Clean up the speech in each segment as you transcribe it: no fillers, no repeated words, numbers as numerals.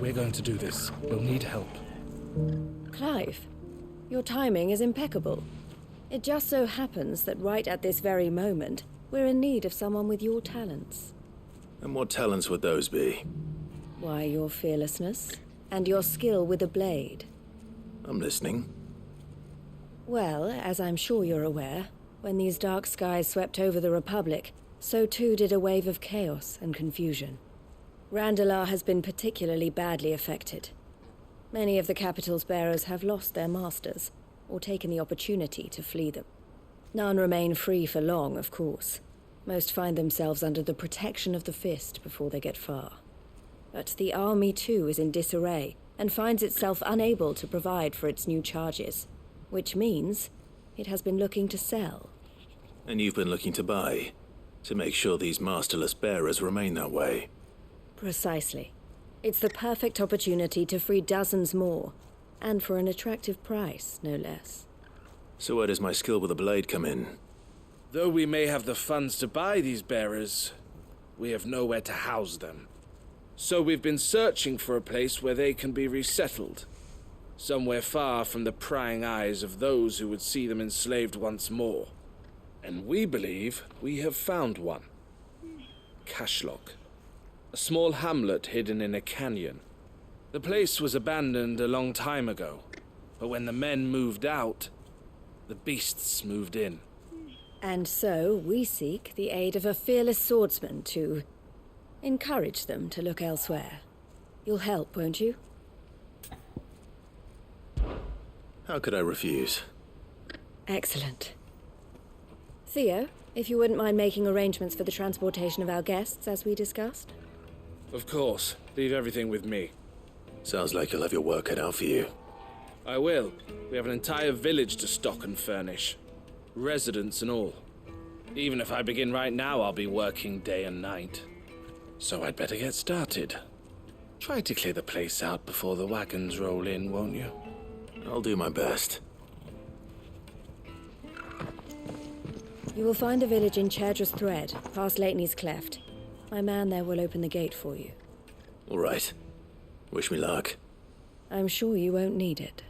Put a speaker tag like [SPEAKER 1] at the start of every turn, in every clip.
[SPEAKER 1] we're going to do this, we'll need help.
[SPEAKER 2] Clive, your timing is impeccable. It just so happens that right at this very moment, we're in need of someone with your talents.
[SPEAKER 3] And what talents would those be?
[SPEAKER 2] Why, your fearlessness, and your skill with a blade.
[SPEAKER 3] I'm listening.
[SPEAKER 2] Well, as I'm sure you're aware, when these dark skies swept over the Republic, so too did a wave of chaos and confusion. Randalar has been particularly badly affected. Many of the capital's bearers have lost their masters, or taken the opportunity to flee them. None remain free for long, of course. Most find themselves under the protection of the Fist before they get far. But the army too is in disarray, and finds itself unable to provide for its new charges, which means it has been looking to sell.
[SPEAKER 3] And you've been looking to buy, to make sure these masterless bearers remain that way.
[SPEAKER 2] Precisely. It's the perfect opportunity to free dozens more, and for an attractive price, no less.
[SPEAKER 3] So where does my skill with a blade come in?
[SPEAKER 1] Though we may have the funds to buy these bearers, we have nowhere to house them. So we've been searching for a place where they can be resettled. Somewhere far from the prying eyes of those who would see them enslaved once more. And we believe we have found one. Cashlock. A small hamlet hidden in a canyon. The place was abandoned a long time ago, but when the men moved out, the beasts moved in.
[SPEAKER 2] And so we seek the aid of a fearless swordsman to encourage them to look elsewhere. You'll help, won't you?
[SPEAKER 3] How could I refuse?
[SPEAKER 2] Excellent. Theo, if you wouldn't mind making arrangements for the transportation of our guests, as we discussed.
[SPEAKER 1] Of course. Leave everything with me.
[SPEAKER 3] Sounds like you'll have your work cut out for you.
[SPEAKER 1] I will. We have an entire village to stock and furnish. Residents and all. Even if I begin right now, I'll be working day and night. So I'd better get started. Try to clear the place out before the wagons roll in, won't you?
[SPEAKER 3] I'll do my best.
[SPEAKER 2] You will find a village in Chadra's Thread, past Lateney's Cleft. My man there will open the gate for you.
[SPEAKER 3] All right. Wish me luck.
[SPEAKER 2] I'm sure you won't need it.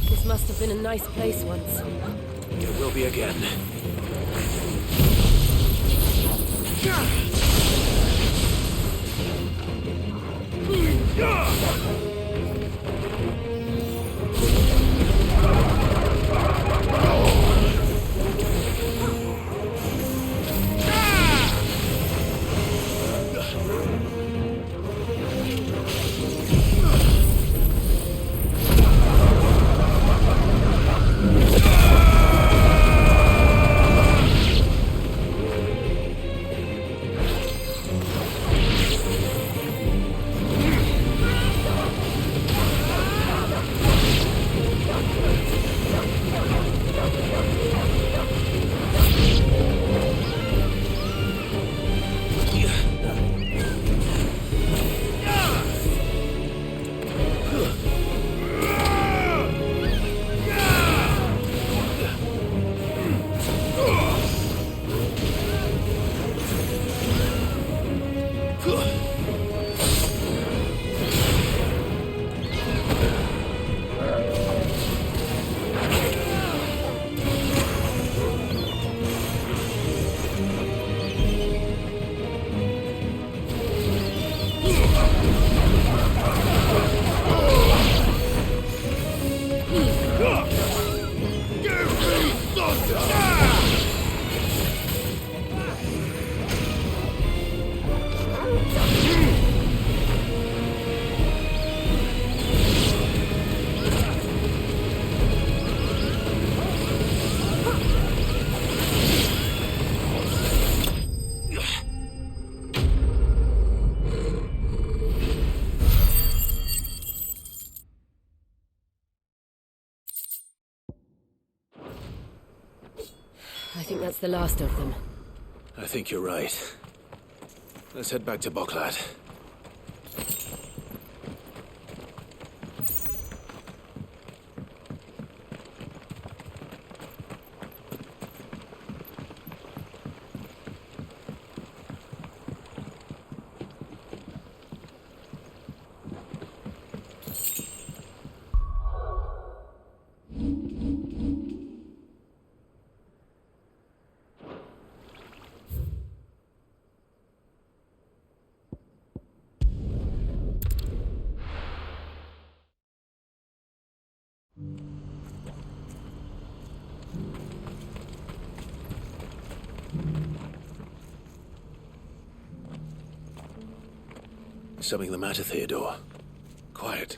[SPEAKER 2] This must have been a nice place once.
[SPEAKER 3] It will be again.
[SPEAKER 2] I think that's the last of them.
[SPEAKER 3] I think you're right. Let's head back to Boklad. Something the matter, Theodore? Quiet.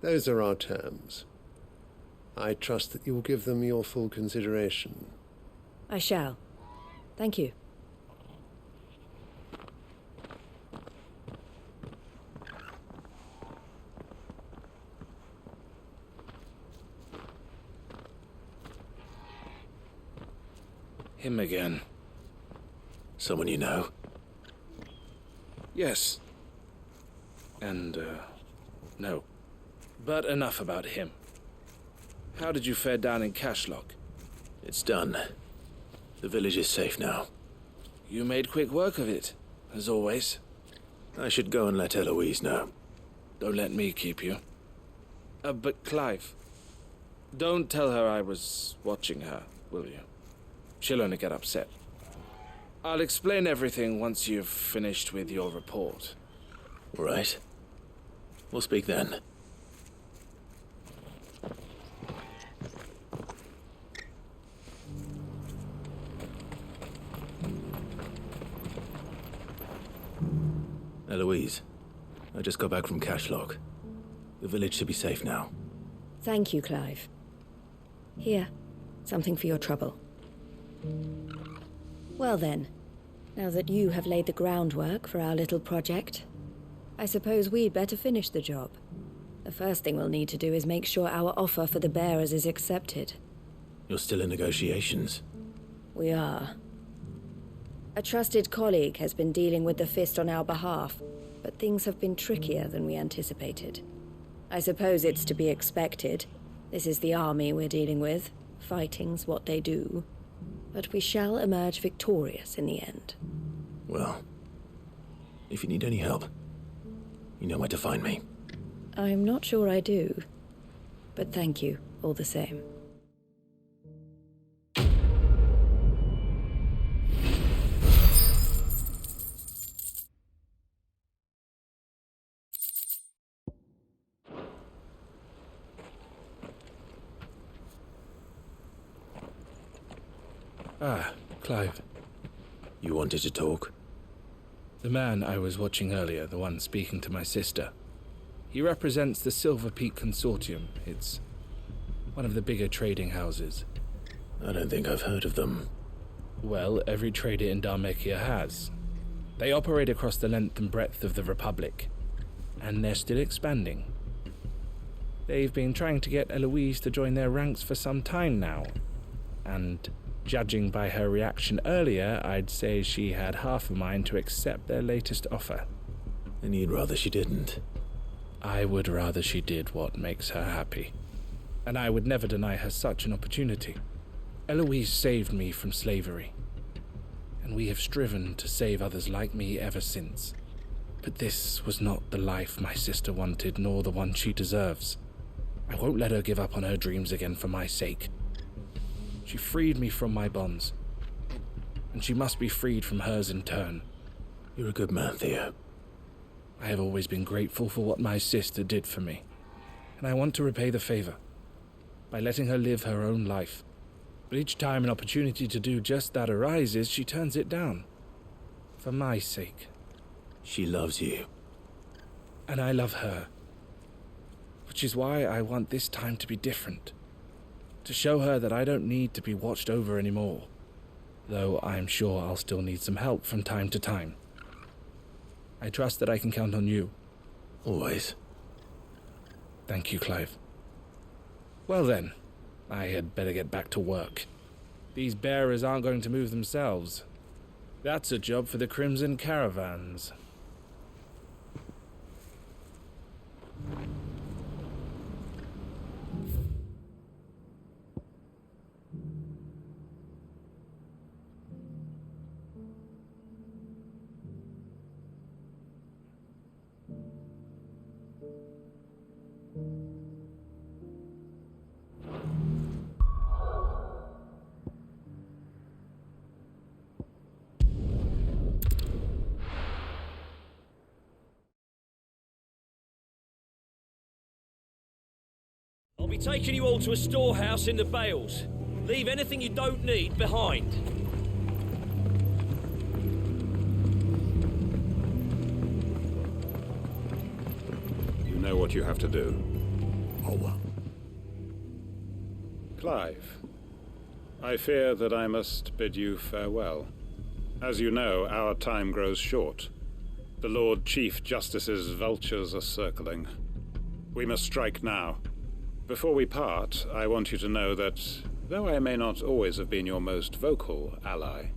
[SPEAKER 4] Those are our terms. I trust that you will give them your full consideration.
[SPEAKER 2] I shall. Thank you.
[SPEAKER 1] Him again.
[SPEAKER 3] Someone you know?
[SPEAKER 1] Yes. And, no. But enough about him. How did you fare down in Cashlock?
[SPEAKER 3] It's done. The village is safe now.
[SPEAKER 1] You made quick work of it, as always.
[SPEAKER 3] I should go and let Eloise know.
[SPEAKER 1] Don't let me keep you. But Clive, don't tell her I was watching her, will you? She'll only get upset. I'll explain everything once you've finished with your report.
[SPEAKER 3] Right. We'll speak then. Eloise, I just got back from Cashlock. The village should be safe now.
[SPEAKER 2] Thank you, Clive. Here, something for your trouble. Well then, now that you have laid the groundwork for our little project, I suppose we'd better finish the job. The first thing we'll need to do is make sure our offer for the bearers is accepted.
[SPEAKER 3] You're still in negotiations?
[SPEAKER 2] We are. A trusted colleague has been dealing with the Fist on our behalf, but things have been trickier than we anticipated. I suppose it's to be expected. This is the army we're dealing with. Fighting's what they do. But we shall emerge victorious in the end.
[SPEAKER 3] Well, if you need any help, you know where to find me.
[SPEAKER 2] I'm not sure I do, but thank you all the same.
[SPEAKER 1] Ah, Clive.
[SPEAKER 3] You wanted to talk?
[SPEAKER 1] The man I was watching earlier, the one speaking to my sister. He represents the Silver Peak Consortium. It's one of the bigger trading houses.
[SPEAKER 3] I don't think I've heard of them.
[SPEAKER 1] Well, every trader in Dharmekia has. They operate across the length and breadth of the Republic, and they're still expanding. They've been trying to get Eloise to join their ranks for some time now, and judging by her reaction earlier, I'd say she had half a mind to accept their latest offer.
[SPEAKER 3] And you'd rather she didn't?
[SPEAKER 1] I would rather she did what makes her happy. And I would never deny her such an opportunity. Eloise saved me from slavery. And we have striven to save others like me ever since. But this was not the life my sister wanted, nor the one she deserves. I won't let her give up on her dreams again for my sake. She freed me from my bonds, and she must be freed from hers in turn.
[SPEAKER 3] You're a good man, Theo.
[SPEAKER 1] I have always been grateful for what my sister did for me, and I want to repay the favor by letting her live her own life. But each time an opportunity to do just that arises, she turns it down. For my sake.
[SPEAKER 3] She loves you.
[SPEAKER 1] And I love her. Which is why I want this time to be different. To show her that I don't need to be watched over anymore. Though I'm sure I'll still need some help from time to time. I trust that I can count on you.
[SPEAKER 3] Always.
[SPEAKER 1] Thank you, Clive. Well then, I had better get back to work. These bearers aren't going to move themselves. That's a job for the Crimson Caravans.
[SPEAKER 5] I'll be taking you all to a storehouse in the Bales. Leave anything you don't need behind.
[SPEAKER 6] You know what you have to do.
[SPEAKER 7] Oh, well.
[SPEAKER 6] Clive, I fear that I must bid you farewell. As you know, our time grows short. The Lord Chief Justice's vultures are circling. We must strike now. Before we part, I want you to know that, though I may not always have been your most vocal ally,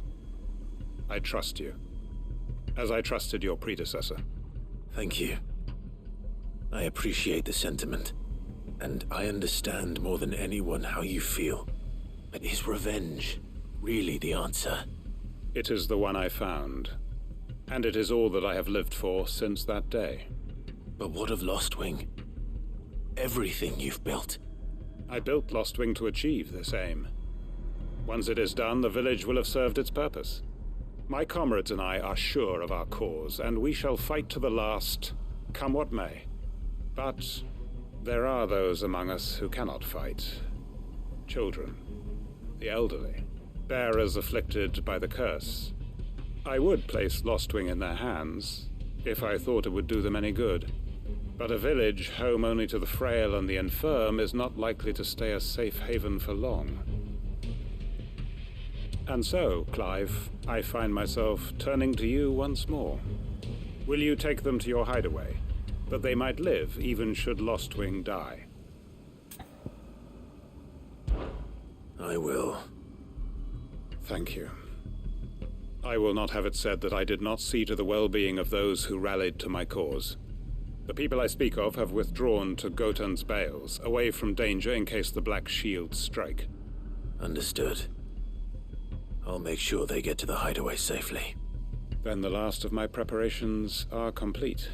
[SPEAKER 6] I trust you, as I trusted your predecessor.
[SPEAKER 3] Thank you. I appreciate the sentiment, and I understand more than anyone how you feel. But is revenge really the answer?
[SPEAKER 6] It is the one I found, and it is all that I have lived for since that day.
[SPEAKER 3] But what of Lostwing? Everything you've built.
[SPEAKER 6] I built Lostwing to achieve this aim. Once it is done, the village will have served its purpose. My comrades and I are sure of our cause, and we shall fight to the last, come what may. But there are those among us who cannot fight. Children, the elderly, bearers afflicted by the curse. I would place Lostwing in their hands, if I thought it would do them any good. But a village home only to the frail and the infirm is not likely to stay a safe haven for long. And so, Clive, I find myself turning to you once more. Will you take them to your hideaway, that they might live even should Lostwing die?
[SPEAKER 3] I will.
[SPEAKER 6] Thank you. I will not have it said that I did not see to the well-being of those who rallied to my cause. The people I speak of have withdrawn to Gotan's Bales, away from danger in case the Black Shields strike.
[SPEAKER 3] Understood. I'll make sure they get to the hideaway safely.
[SPEAKER 6] Then the last of my preparations are complete.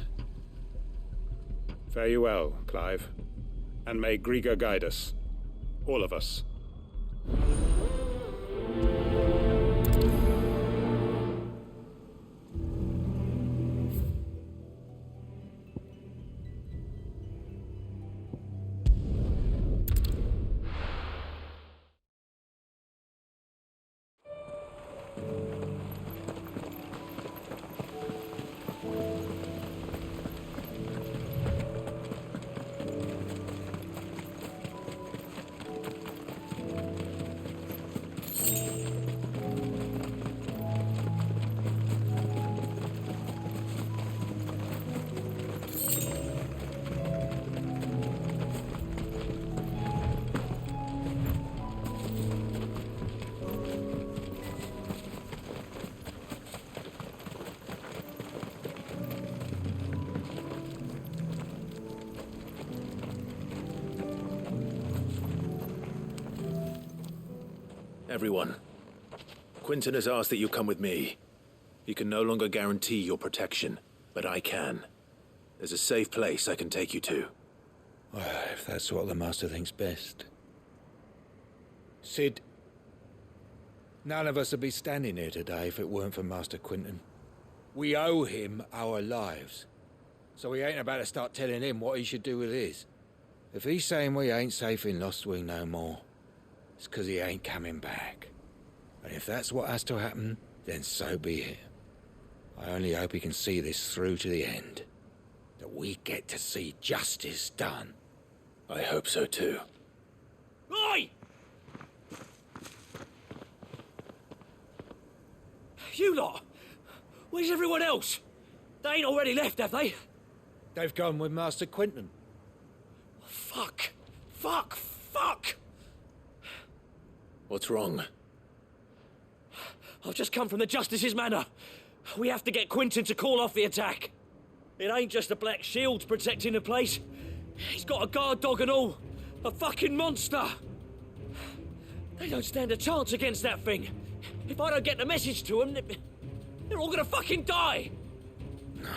[SPEAKER 6] Fare you well, Clive. And may Griga guide us. All of us.
[SPEAKER 3] Everyone, Quinton has asked that you come with me. He can no longer guarantee your protection, but I can. There's a safe place I can take you to.
[SPEAKER 7] Well, if that's what the Master thinks best. Sid, none of us would be standing here today if it weren't for Master Quinton. We owe him our lives. So we ain't about to start telling him what he should do with his. If he's saying we ain't safe in Lostwing no more, it's 'cause he ain't coming back. And if that's what has to happen, then so be it. I only hope he can see this through to the end. That we get to see justice done.
[SPEAKER 3] I hope so too.
[SPEAKER 5] Oi! You lot! Where's everyone else? They ain't already left, have they?
[SPEAKER 7] They've gone with Master Quinton.
[SPEAKER 5] Fuck! Fuck! Fuck!
[SPEAKER 3] What's wrong?
[SPEAKER 5] I've just come from the Justice's manor. We have to get Quentin to call off the attack. It ain't just the Black Shields protecting the place. He's got a guard dog and all. A fucking monster. They don't stand a chance against that thing. If I don't get the message to them, they're all gonna fucking die.
[SPEAKER 7] No.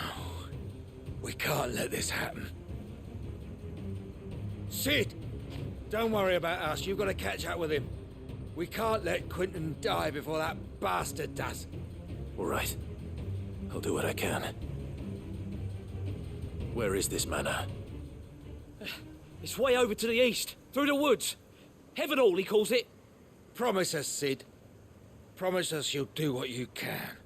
[SPEAKER 7] We can't let this happen. Sid! Don't worry about us. You've got to catch up with him. We can't let Quentin die before that bastard does.
[SPEAKER 3] All right. I'll do what I can. Where is this manor?
[SPEAKER 5] It's way over to the east, through the woods. Heaven Hall, he calls it.
[SPEAKER 7] Promise us, Sid. Promise us you'll do what you can.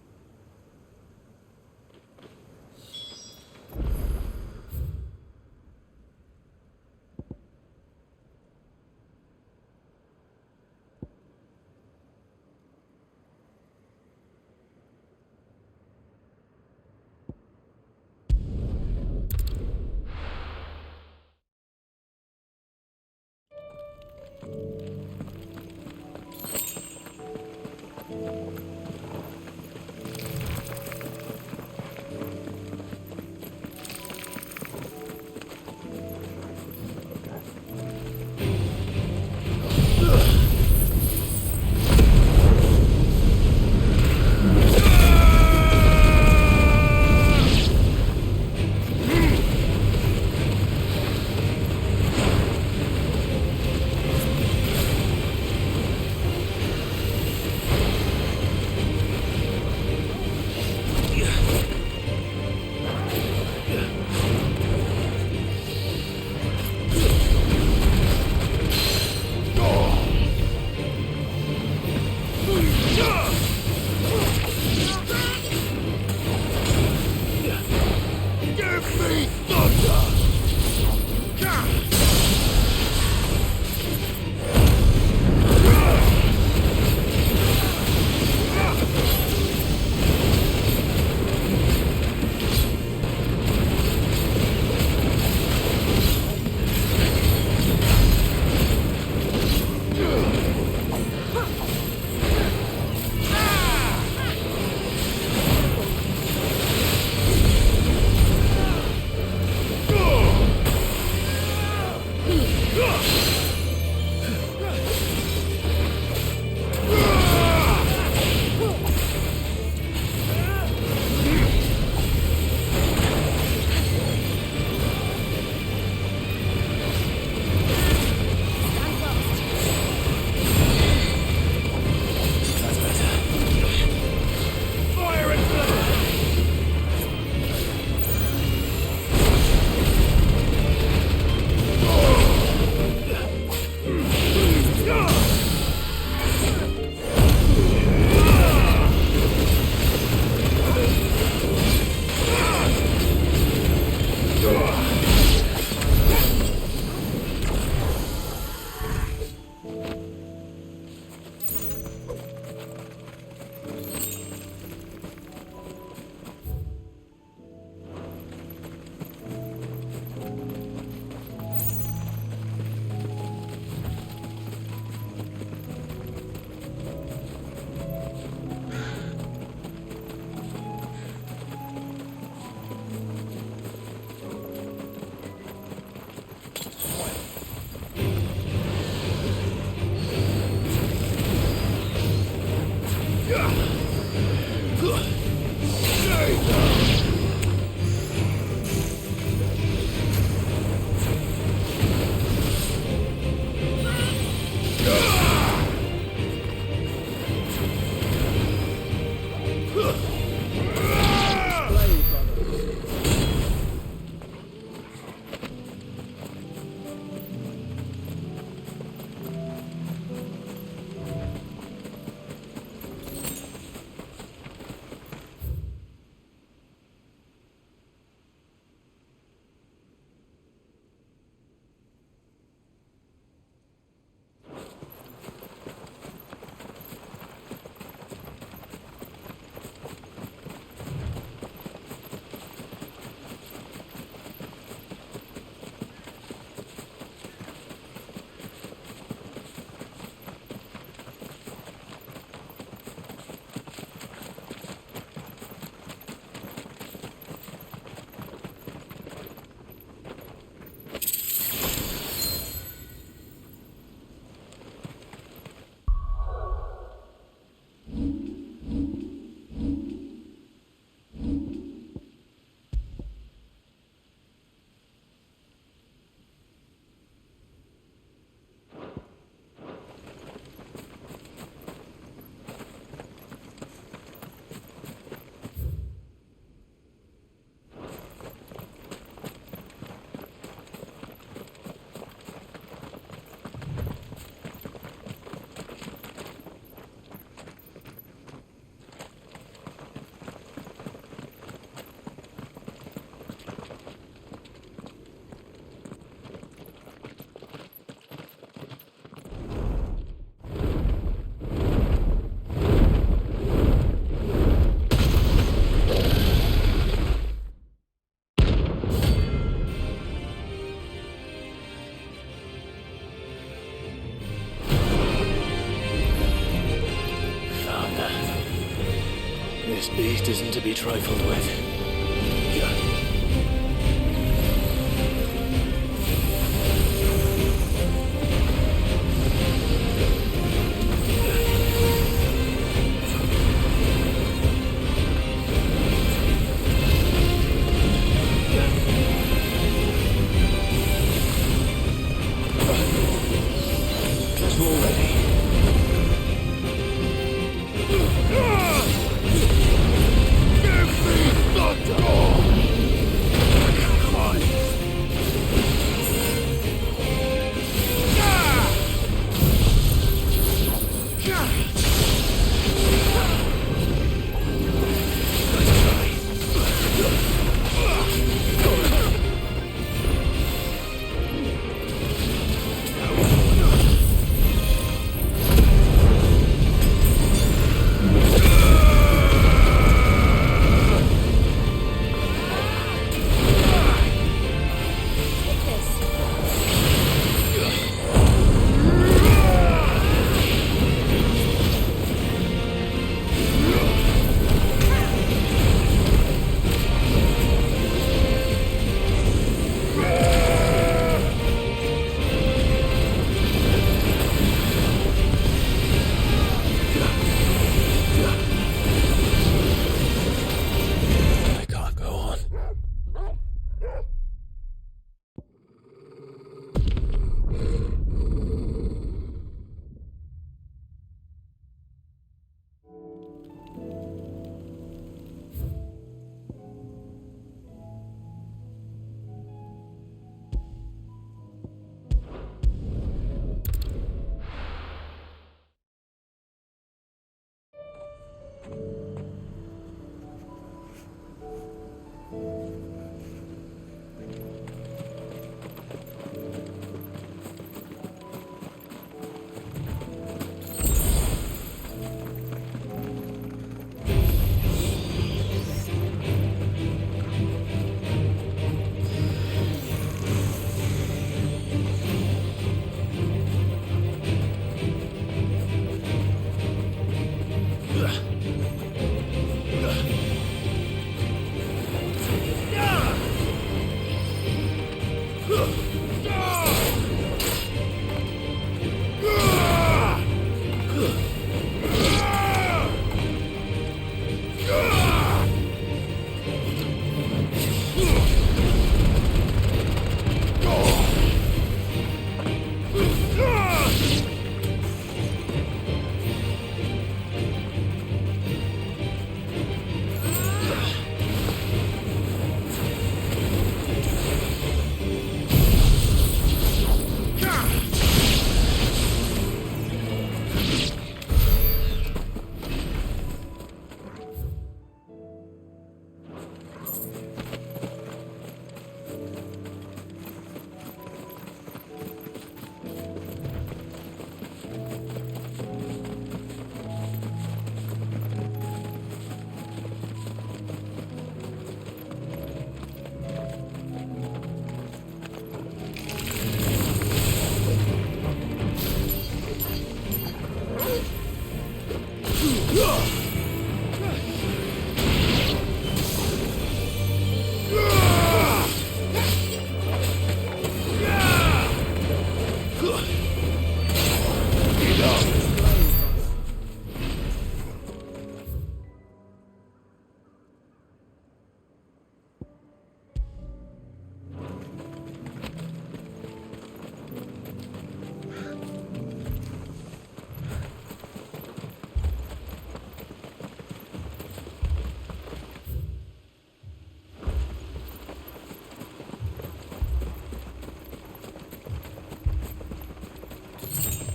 [SPEAKER 3] This beast isn't to be trifled with.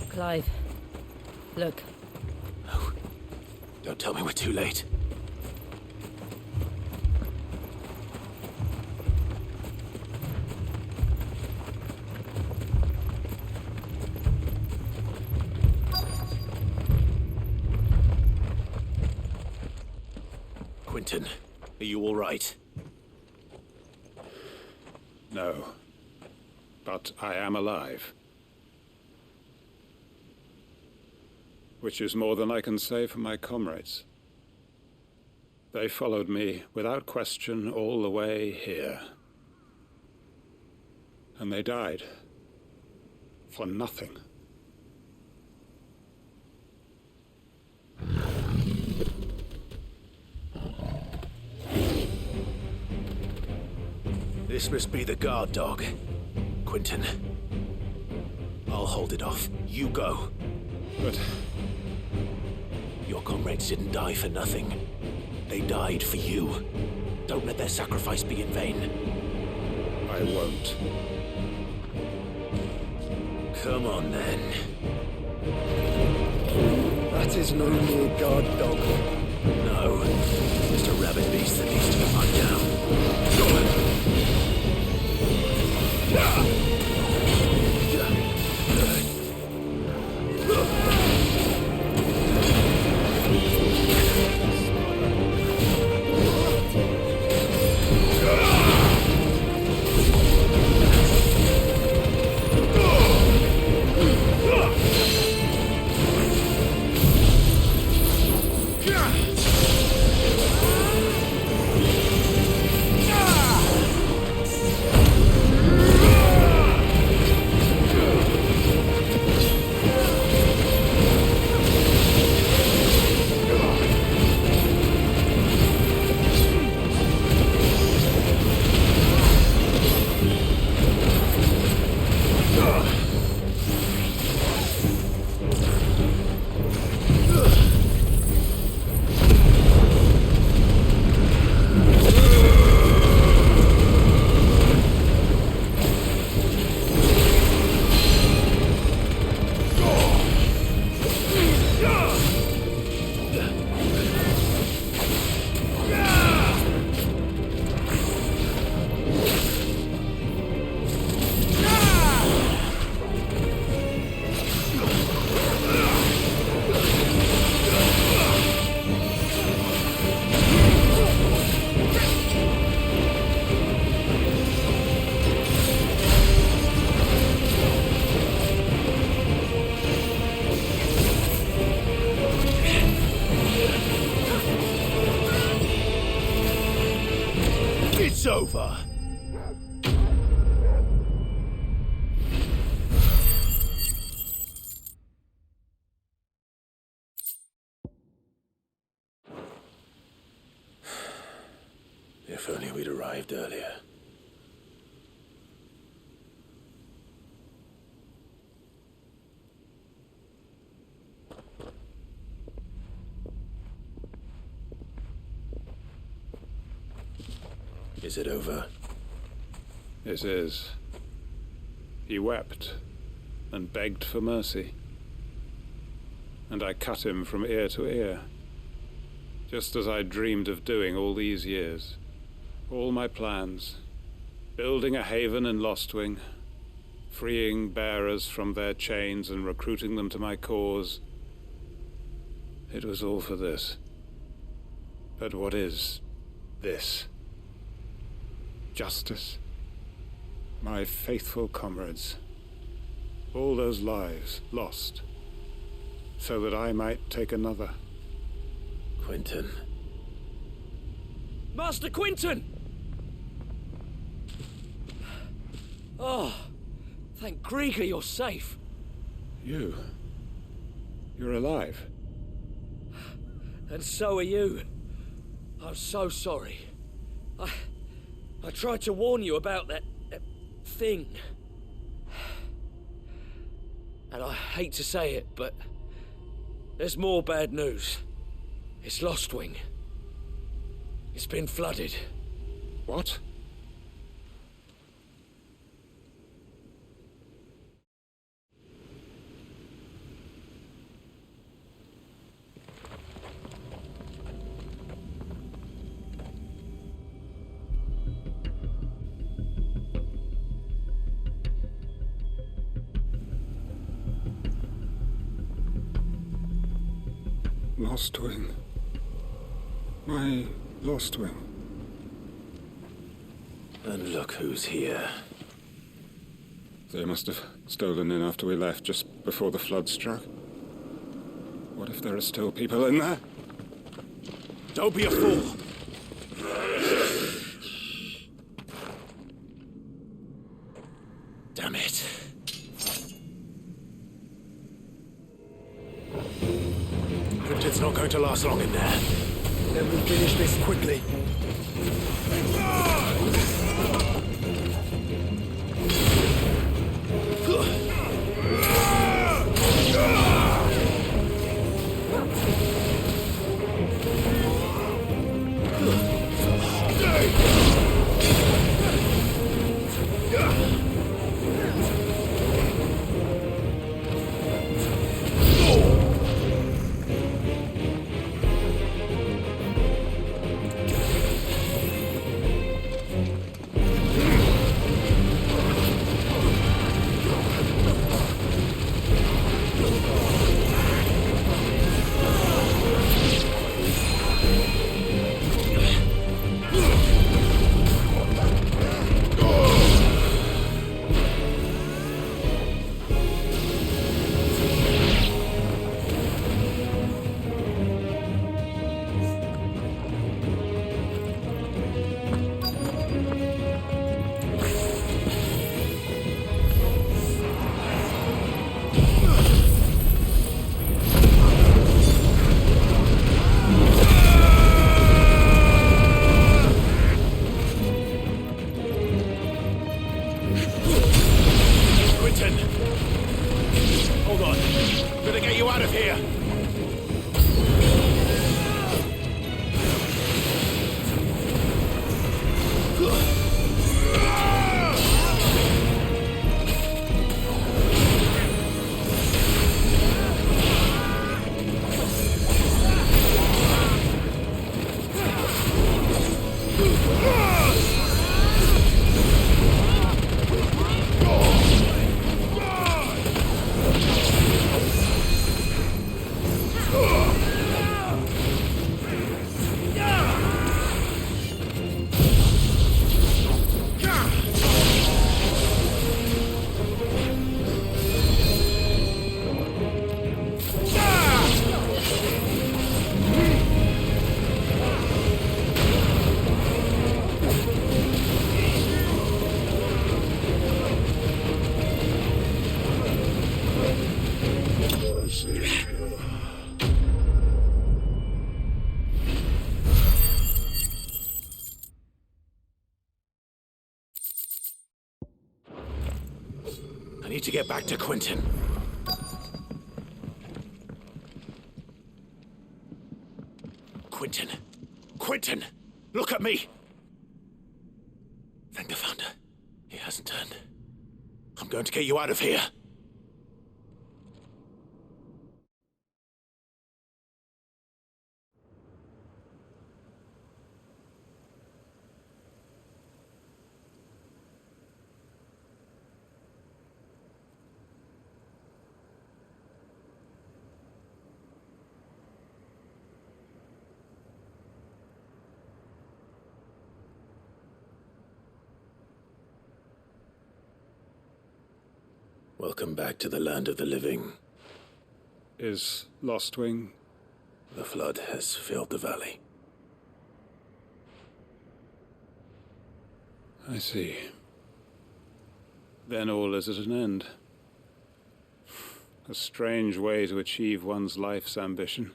[SPEAKER 2] Clive, look.
[SPEAKER 3] No. Don't tell me we're too late. Quentin, are you all right?
[SPEAKER 6] No. But I am alive. Which is more than I can say for my comrades. They followed me, without question, all the way here. And they died. For nothing.
[SPEAKER 3] This must be the guard dog. Quentin. I'll hold it off. You go.
[SPEAKER 6] But
[SPEAKER 3] your comrades didn't die for nothing. They died for you. Don't let their sacrifice be in vain.
[SPEAKER 6] I won't.
[SPEAKER 3] Come on, then.
[SPEAKER 4] That is no mere guard dog.
[SPEAKER 3] No. Just a rabid beast that needs to be put down. It's over. If only we'd arrived earlier. Is it over?
[SPEAKER 6] It is. He wept and begged for mercy. And I cut him from ear to ear, just as I dreamed of doing all these years. All my plans, building a haven in Lostwing, freeing bearers from their chains and recruiting them to my cause. It was all for this. But what is this? Justice? My faithful comrades. All those lives lost, so that I might take another.
[SPEAKER 3] Quentin.
[SPEAKER 5] Master Quentin! Oh, thank Grieger you're safe.
[SPEAKER 6] You're alive.
[SPEAKER 5] And so are you. I'm so sorry. I tried to warn you about that thing. And I hate to say it, but there's more bad news. It's Lostwing. It's been flooded.
[SPEAKER 6] What? Lostwing. My Lostwing.
[SPEAKER 3] And look who's here.
[SPEAKER 6] They must have stolen in after we left, just before the flood struck. What if there are still people in there?
[SPEAKER 3] Don't be a fool. Damn it. Cryptid's not going to last long in there.
[SPEAKER 7] Then we finish this quickly.
[SPEAKER 3] I need to get back to Quentin. Quentin! Quentin! Look at me! Thank the Founder. He hasn't turned. I'm going to get you out of here. Welcome back to the land of the living.
[SPEAKER 6] Is Lostwing?
[SPEAKER 3] The flood has filled the valley.
[SPEAKER 6] I see. Then all is at an end. A strange way to achieve one's life's ambition.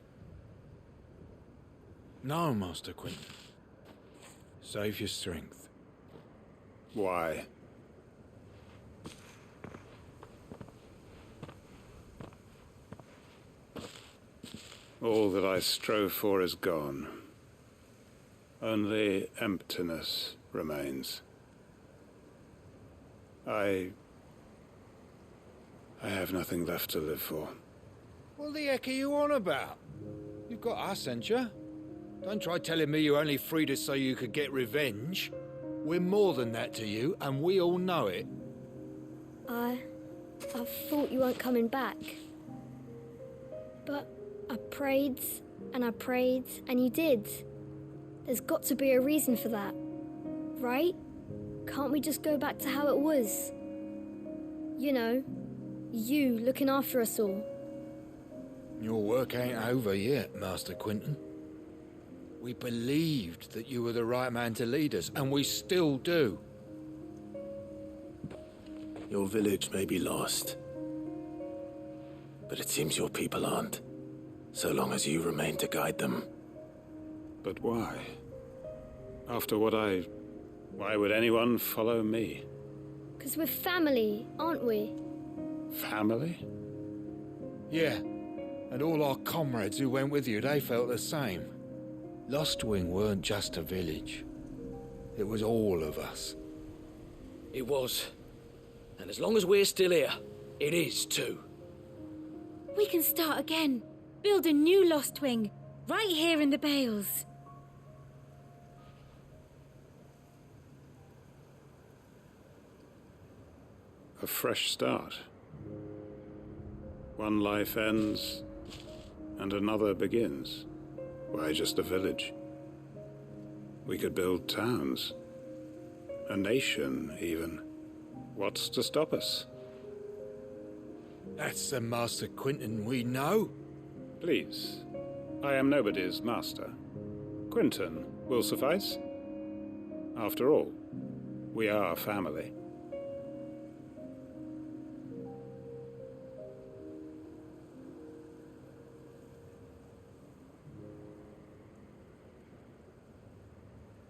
[SPEAKER 7] No, Master Quentin. Save your strength.
[SPEAKER 6] Why? All that I strove for is gone. Only emptiness remains. I have nothing left to live for.
[SPEAKER 7] What the heck are you on about? You've got us, ain't you? Don't try telling me you're only free so you could get revenge. We're more than that to you, and we all know it.
[SPEAKER 8] I thought you weren't coming back. But I prayed, and you did. There's got to be a reason for that, right? Can't we just go back to how it was? You know, you looking after us all.
[SPEAKER 7] Your work ain't over yet, Master Quentin. We believed that you were the right man to lead us, and we still do.
[SPEAKER 3] Your village may be lost, but it seems your people aren't, so long as you remain to guide them.
[SPEAKER 6] But why? After what why would anyone follow me?
[SPEAKER 8] 'Cause we're family, aren't we?
[SPEAKER 6] Family?
[SPEAKER 7] Yeah, and all our comrades who went with you, they felt the same. Lostwing weren't just a village. It was all of us.
[SPEAKER 5] It was. And as long as we're still here, it is too.
[SPEAKER 9] We can start again. Build a new Lostwing, right here in the Bales.
[SPEAKER 6] A fresh start. One life ends, and another begins. Why just a village? We could build towns. A nation, even. What's to stop us?
[SPEAKER 7] That's the Master Quinton we know.
[SPEAKER 6] Please. I am nobody's master. Quinton will suffice. After all, we are family.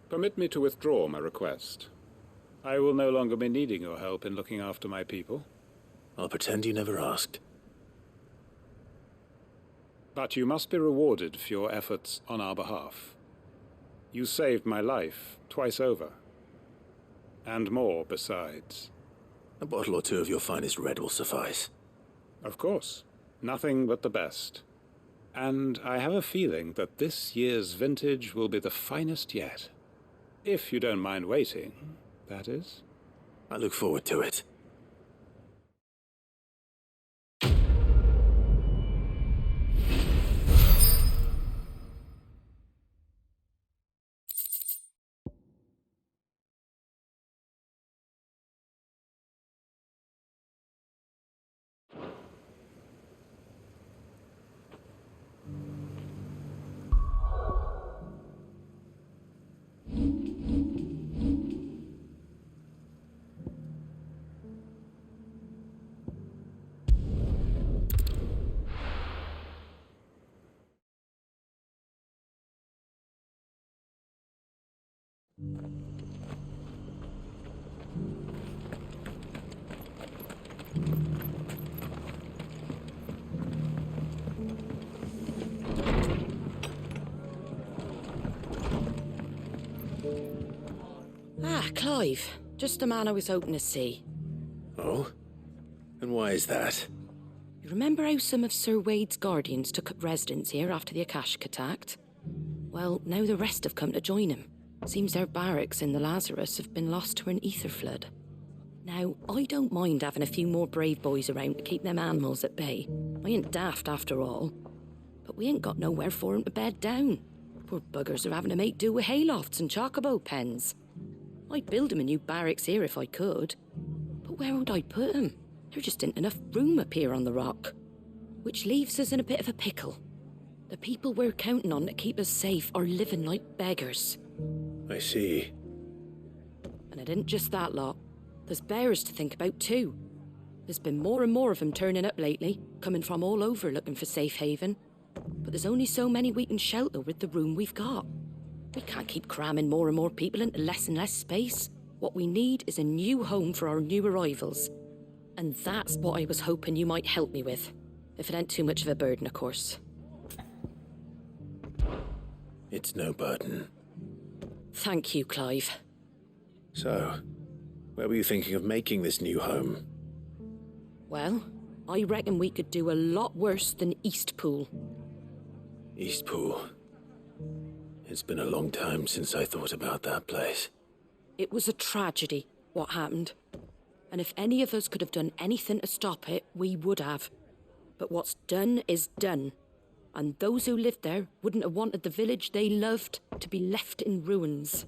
[SPEAKER 6] Permit me to withdraw my request. I will no longer be needing your help in looking after my people.
[SPEAKER 3] I'll pretend you never asked.
[SPEAKER 6] But you must be rewarded for your efforts on our behalf. You saved my life twice over. And more besides.
[SPEAKER 3] A bottle or two of your finest red will suffice.
[SPEAKER 6] Of course. Nothing but the best. And I have a feeling that this year's vintage will be the finest yet. If you don't mind waiting, that is.
[SPEAKER 3] I look forward to it.
[SPEAKER 2] Clive. Just the man I was hoping to see.
[SPEAKER 3] Oh? And why is that?
[SPEAKER 2] You remember how some of Sir Wade's guardians took up residence here after the Akashic attacked? Well, now the rest have come to join him. Seems their barracks in the Lazarus have been lost to an ether flood. Now, I don't mind having a few more brave boys around to keep them animals at bay. I ain't daft after all. But we ain't got nowhere for 'em to bed down. Poor buggers are having to make do with haylofts and chocobo pens. I'd build 'em a new barracks here if I could. But where would I put 'em? There just ain't enough room up here on the rock. Which leaves us in a bit of a pickle. The people we're counting on to keep us safe are living like beggars.
[SPEAKER 3] I see.
[SPEAKER 2] And it isn't just that lot. There's bears to think about too. There's been more and more of them turning up lately, coming from all over looking for safe haven. But there's only so many we can shelter with the room we've got. We can't keep cramming more and more people into less and less space. What we need is a new home for our new arrivals. And that's what I was hoping you might help me with. If it ain't too much of a burden, of course.
[SPEAKER 3] It's no burden.
[SPEAKER 2] Thank you, Clive.
[SPEAKER 3] So, where were you thinking of making this new home?
[SPEAKER 2] Well, I reckon we could do a lot worse than Eastpool.
[SPEAKER 3] Eastpool. It's been a long time since I thought about that place.
[SPEAKER 2] It was a tragedy, what happened. And if any of us could have done anything to stop it, we would have. But what's done is done. And those who lived there wouldn't have wanted the village they loved to be left in ruins.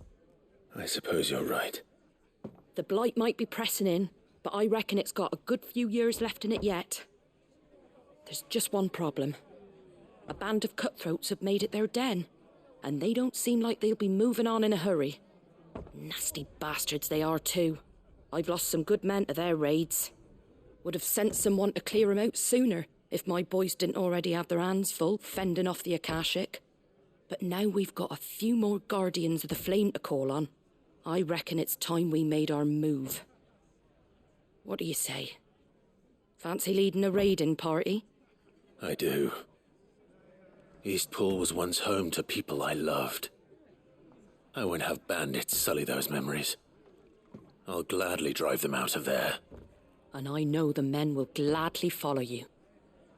[SPEAKER 3] I suppose you're right.
[SPEAKER 2] The blight might be pressing in, but I reckon it's got a good few years left in it yet. There's just one problem. A band of cutthroats have made it their den.
[SPEAKER 10] and they don't seem like they'll be moving on in a hurry. Nasty bastards they are too. I've lost some good men to their raids. Would have sent someone to clear 'em out sooner if my boys didn't already have their hands full fending off the Akashic. But now we've got a few more Guardians of the Flame to call on. I reckon it's time we made our move. What do you say? Fancy leading a raiding party?
[SPEAKER 3] I do. Eastpool was once home to people I loved. I won't have bandits sully those memories. I'll gladly drive them out of there.
[SPEAKER 10] And I know the men will gladly follow you.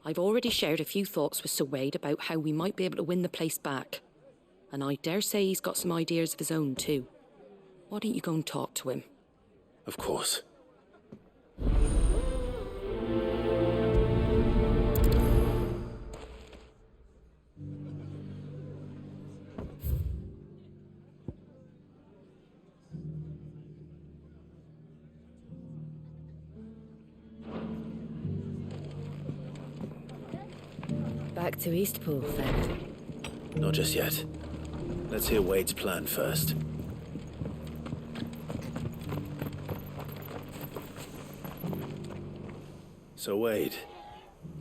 [SPEAKER 10] I've already shared a few thoughts with Sir Wade about how we might be able to win the place back. And I dare say he's got some ideas of his own too. Why don't you go and talk to him?
[SPEAKER 3] Of course.
[SPEAKER 2] Back to Eastpool, then.
[SPEAKER 3] Not just yet. Let's hear Wade's plan first. So Wade,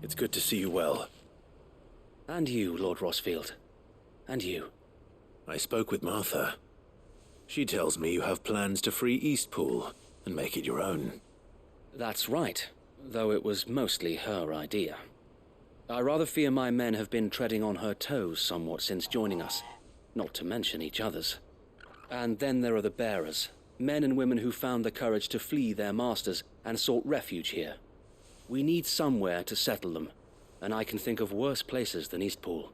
[SPEAKER 3] it's good to see you well.
[SPEAKER 5] And you, Lord Rossfield. And you.
[SPEAKER 3] I spoke with Martha. She tells me you have plans to free Eastpool and make it your own.
[SPEAKER 5] That's right, though it was mostly her idea. I rather fear my men have been treading on her toes somewhat since joining us, not to mention each other's. And then there are the bearers, men and women who found the courage to flee their masters and sought refuge here. We need somewhere to settle them, and I can think of worse places than Eastpool.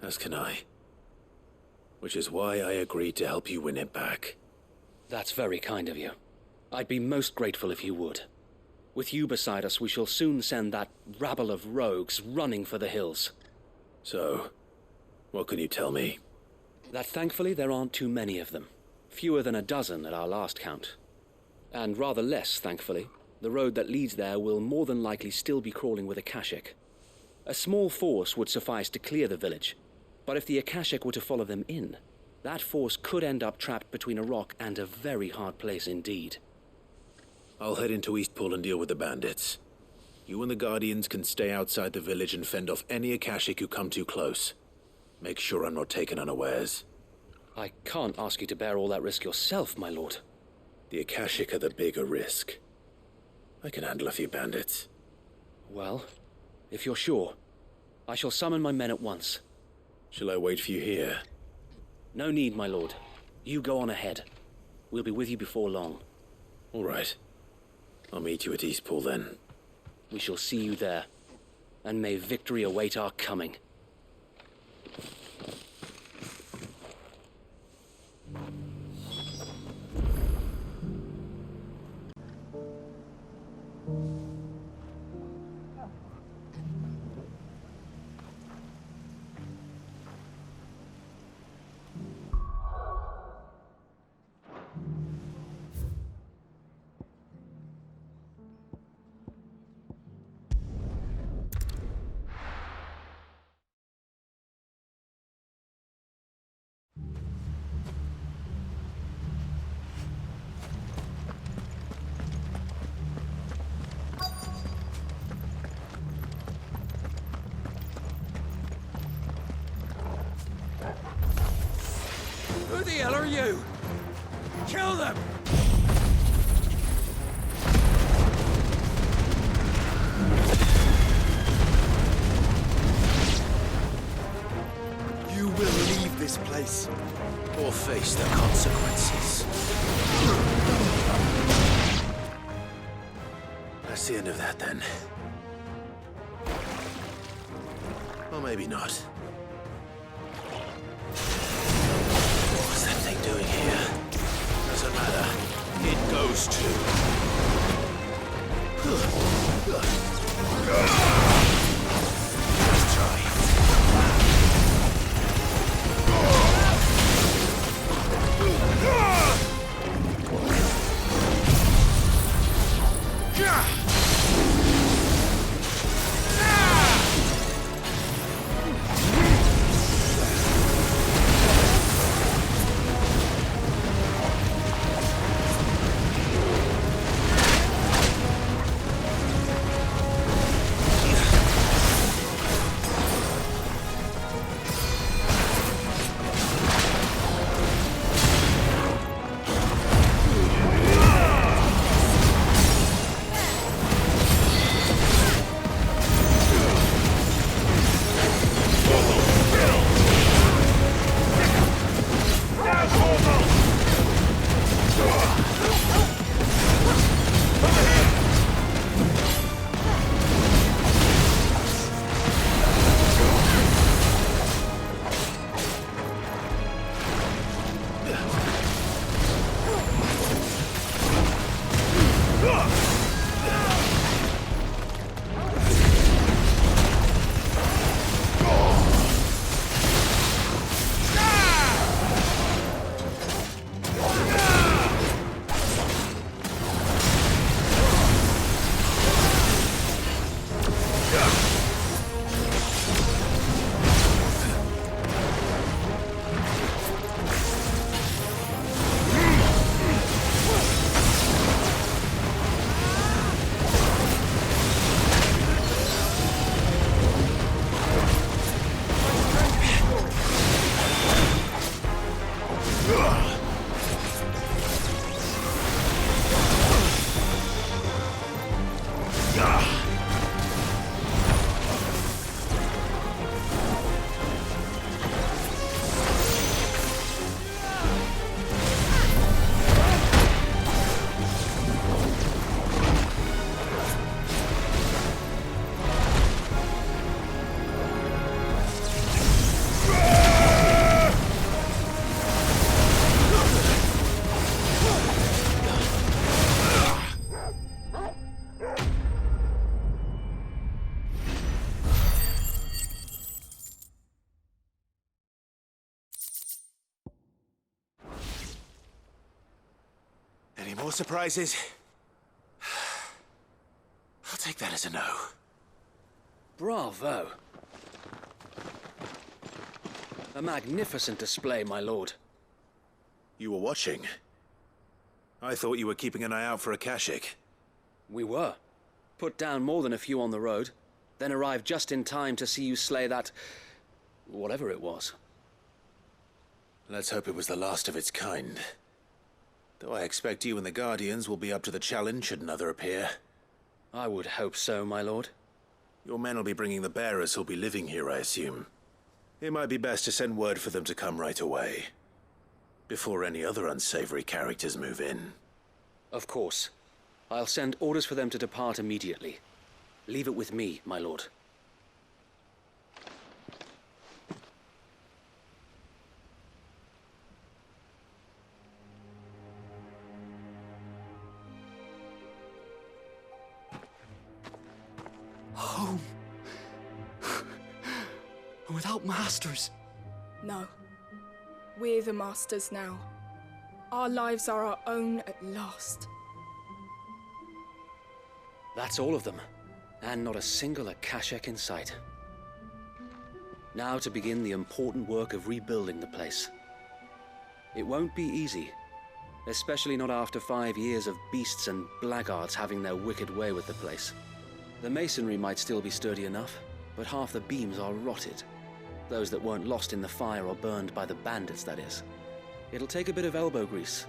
[SPEAKER 3] As can I. Which is why I agreed to help you win it back.
[SPEAKER 5] That's very kind of you. I'd be most grateful if you would. With you beside us, we shall soon send that rabble of rogues running for the hills.
[SPEAKER 3] So, what can you tell me?
[SPEAKER 5] That thankfully there aren't too many of them. Fewer than a dozen at our last count. And rather less, thankfully, the road that leads there will more than likely still be crawling with Akashic. A small force would suffice to clear the village, but if the Akashic were to follow them in, that force could end up trapped between a rock and a very hard place indeed.
[SPEAKER 3] I'll head into Eastpool and deal with the bandits. You and the Guardians can stay outside the village and fend off any Akashic who come too close. Make sure I'm not taken unawares.
[SPEAKER 5] I can't ask you to bear all that risk yourself, my lord.
[SPEAKER 3] The Akashic are the bigger risk. I can handle a few bandits.
[SPEAKER 5] Well, if you're sure, I shall summon my men at once.
[SPEAKER 3] Shall I wait for you here?
[SPEAKER 5] No need, my lord. You go on ahead. We'll be with you before long.
[SPEAKER 3] All right. I'll meet you at Eastpool then.
[SPEAKER 5] We shall see you there, and may victory await our coming.
[SPEAKER 7] Who the hell are you? Kill them!
[SPEAKER 11] You will leave this place.
[SPEAKER 3] Or face the consequences. That's the end of that then. Or maybe not. What's that thing doing here? Doesn't matter. It goes to. Let's try it. more surprises? I'll take that as a no.
[SPEAKER 12] Bravo. A magnificent display, my lord.
[SPEAKER 3] You were watching? I thought you were keeping an eye out for a Kashik.
[SPEAKER 12] We were. Put down more than a few on the road, then arrived just in time to see you slay that... whatever it was.
[SPEAKER 3] Let's hope it was the last of its kind. Though I expect you and the Guardians will be up to the challenge should another appear.
[SPEAKER 12] I would hope so, my lord.
[SPEAKER 3] Your men will be bringing the bearers who'll be living here, I assume. It might be best to send word for them to come right away, before any other unsavory characters move in.
[SPEAKER 12] Of course. I'll send orders for them to depart immediately. Leave it with me, my lord.
[SPEAKER 11] Home. Without masters.
[SPEAKER 13] No. We're the masters now. Our lives are our own at last.
[SPEAKER 12] That's all of them, and not a single Akashek in sight. Now to begin the important work of rebuilding the place. It won't be easy, especially not after 5 years of beasts and blackguards having their wicked way with the place. The masonry might still be sturdy enough, but half the beams are rotted. Those that weren't lost in the fire or burned by the bandits, that is. It'll take a bit of elbow grease,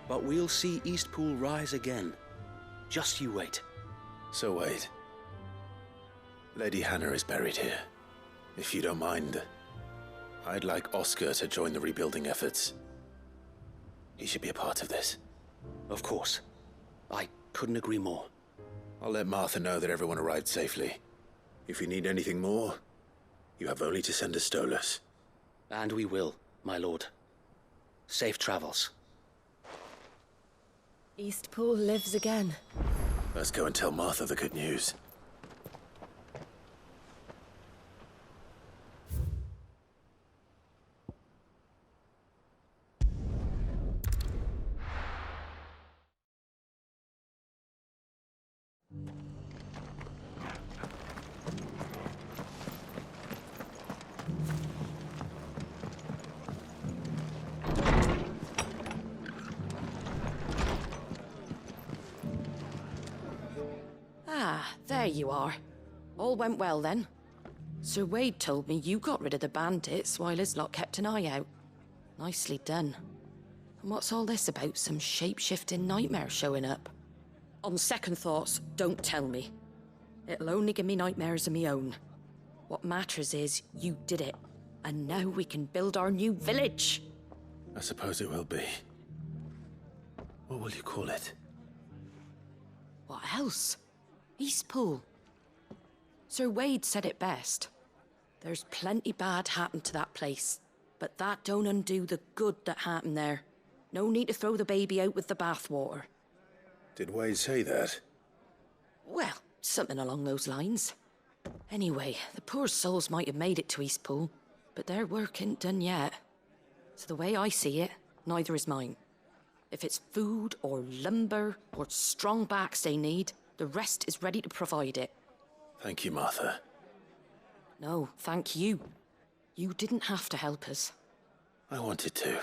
[SPEAKER 12] but we'll see Eastpool rise again. Just you wait.
[SPEAKER 3] So wait. Lady Hannah is buried here. If you don't mind, I'd like Oscar to join the rebuilding efforts. He should be a part of this.
[SPEAKER 12] Of course. I couldn't agree more.
[SPEAKER 3] I'll let Martha know that everyone arrived safely. If you need anything more, you have only to send a Stolas.
[SPEAKER 12] And we will, my lord. Safe travels.
[SPEAKER 2] Eastpool lives again.
[SPEAKER 3] Let's go and tell Martha the good news.
[SPEAKER 10] Ah, there you are. All went well then. Sir Wade told me you got rid of the bandits while his lot kept an eye out. Nicely done. And what's all this about some shape-shifting nightmare showing up? On second thoughts, don't tell me. It'll only give me nightmares of me own. What matters is you did it. And now we can build our new village.
[SPEAKER 3] I suppose it will be. What will you call it?
[SPEAKER 10] What else? Eastpool. Sir Wade said it best. There's plenty bad happened to that place, but that don't undo the good that happened there. No need to throw the baby out with the bathwater.
[SPEAKER 3] Did Wade say that?
[SPEAKER 10] Well, something along those lines. Anyway, the poor souls might have made it to Eastpool, but their work ain't done yet. So the way I see it, neither is mine. If it's food or lumber or strong backs they need, the rest is ready to provide it.
[SPEAKER 3] Thank you, Martha.
[SPEAKER 10] No, thank you. You didn't have to help us.
[SPEAKER 3] I wanted to.